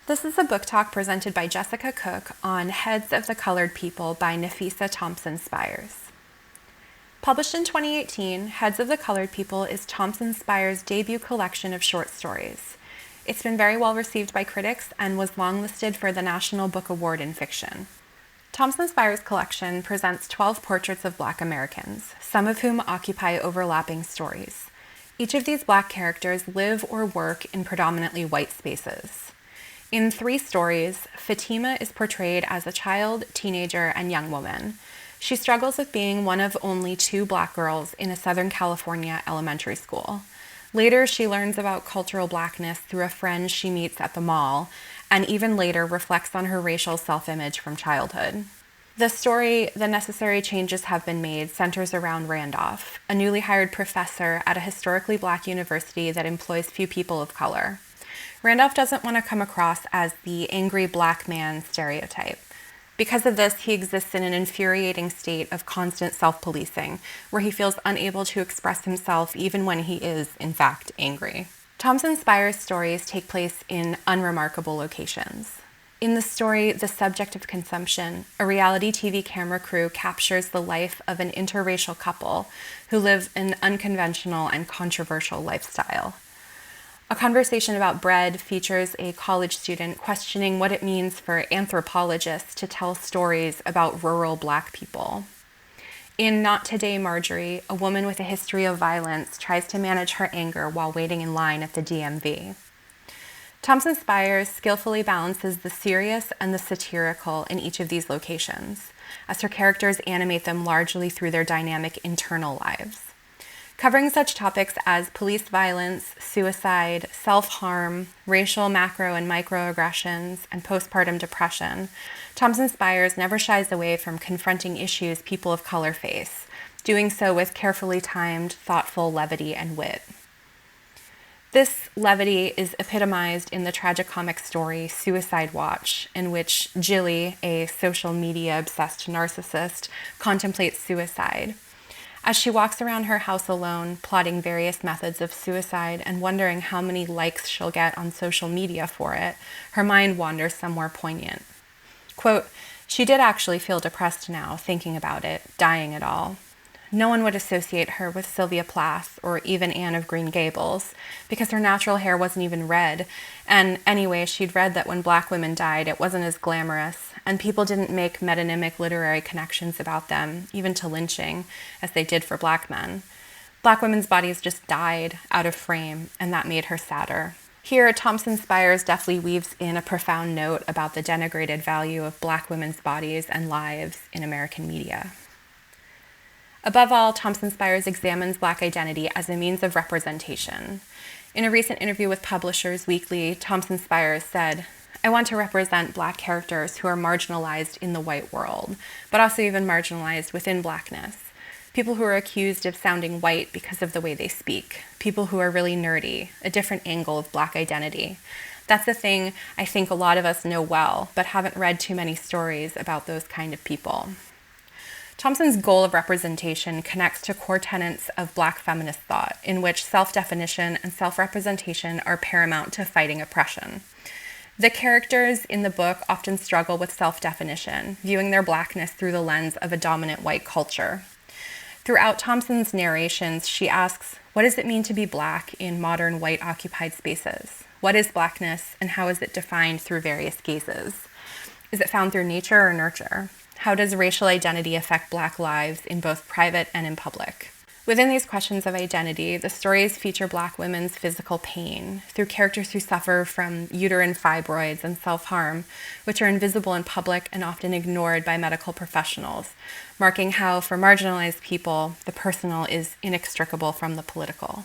This is a book talk presented by Jessica Cook on Heads of the Colored People by Nafissa Thompson Spires. Published in 2018, Heads of the Colored People is Thompson Spires' debut collection of short stories. It's been very well received by critics and was longlisted for the National Book Award in Fiction. Thompson Spires' collection presents 12 portraits of Black Americans, some of whom occupy overlapping stories. Each of these Black characters live or work in predominantly white spaces. In 3 stories, Fatima is portrayed as a child, teenager, and young woman. She struggles with being one of only 2 Black girls in a Southern California elementary school. Later, she learns about cultural Blackness through a friend she meets at the mall, and even later reflects on her racial self-image from childhood. The story, The Necessary Changes Have Been Made, centers around Randolph, a newly hired professor at a historically Black university that employs few people of color. Randolph doesn't want to come across as the angry Black man stereotype. Because of this, he exists in an infuriating state of constant self-policing, where he feels unable to express himself even when he is, in fact, angry. Thompson Spires' stories take place in unremarkable locations. In the story, The Subject of Consumption, a reality TV camera crew captures the life of an interracial couple who live an unconventional and controversial lifestyle. A Conversation About Bread features a college student questioning what it means for anthropologists to tell stories about rural Black people. In Not Today, Marjorie, a woman with a history of violence tries to manage her anger while waiting in line at the DMV. Thompson Spires skillfully balances the serious and the satirical in each of these locations, as her characters animate them largely through their dynamic internal lives. Covering such topics as police violence, suicide, self-harm, racial macro and microaggressions, and postpartum depression, Thompson Spires never shies away from confronting issues people of color face, doing so with carefully timed, thoughtful levity and wit. This levity is epitomized in the tragicomic story Suicide Watch, in which Jilly, a social media-obsessed narcissist, contemplates suicide. As she walks around her house alone, plotting various methods of suicide and wondering how many likes she'll get on social media for it, her mind wanders somewhere poignant. Quote, "She did actually feel depressed now, thinking about it, dying it all. No one would associate her with Sylvia Plath or even Anne of Green Gables, because her natural hair wasn't even red, and anyway, she'd read that when Black women died, it wasn't as glamorous, and people didn't make metonymic literary connections about them, even to lynching, as they did for Black men. Black women's bodies just died out of frame, and that made her sadder." Here, Thompson Spires deftly weaves in a profound note about the denigrated value of Black women's bodies and lives in American media. Above all, Thompson Spires examines Black identity as a means of representation. In a recent interview with Publishers Weekly, Thompson Spires said, "I want to represent Black characters who are marginalized in the white world, but also even marginalized within Blackness. People who are accused of sounding white because of the way they speak. People who are really nerdy, a different angle of Black identity. That's the thing I think a lot of us know well, but haven't read too many stories about those kind of people." Thompson's goal of representation connects to core tenets of Black feminist thought, in which self-definition and self-representation are paramount to fighting oppression. The characters in the book often struggle with self-definition, viewing their Blackness through the lens of a dominant white culture. Throughout Thompson's narrations, she asks, what does it mean to be Black in modern white-occupied spaces? What is Blackness, and how is it defined through various gazes? Is it found through nature or nurture? How does racial identity affect Black lives in both private and in public? Within these questions of identity, the stories feature Black women's physical pain through characters who suffer from uterine fibroids and self-harm, which are invisible in public and often ignored by medical professionals, marking how, for marginalized people, the personal is inextricable from the political.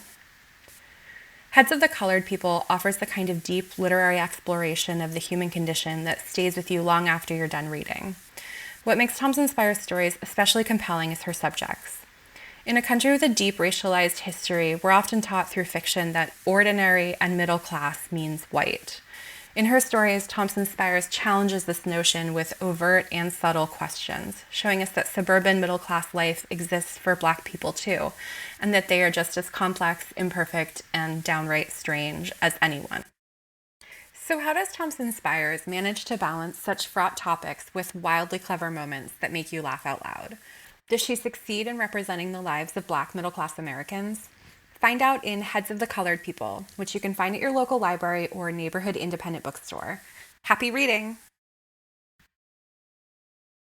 Heads of the Colored People offers the kind of deep literary exploration of the human condition that stays with you long after you're done reading. What makes Thompson Spires' stories especially compelling is her subjects. In a country with a deep racialized history, we're often taught through fiction that ordinary and middle class means white. In her stories, Thompson Spires challenges this notion with overt and subtle questions, showing us that suburban middle-class life exists for Black people too, and that they are just as complex, imperfect, and downright strange as anyone. So, how does Thompson Spires manage to balance such fraught topics with wildly clever moments that make you laugh out loud? Does she succeed in representing the lives of Black middle class Americans? Find out in Heads of the Colored People, which you can find at your local library or neighborhood independent bookstore. Happy reading!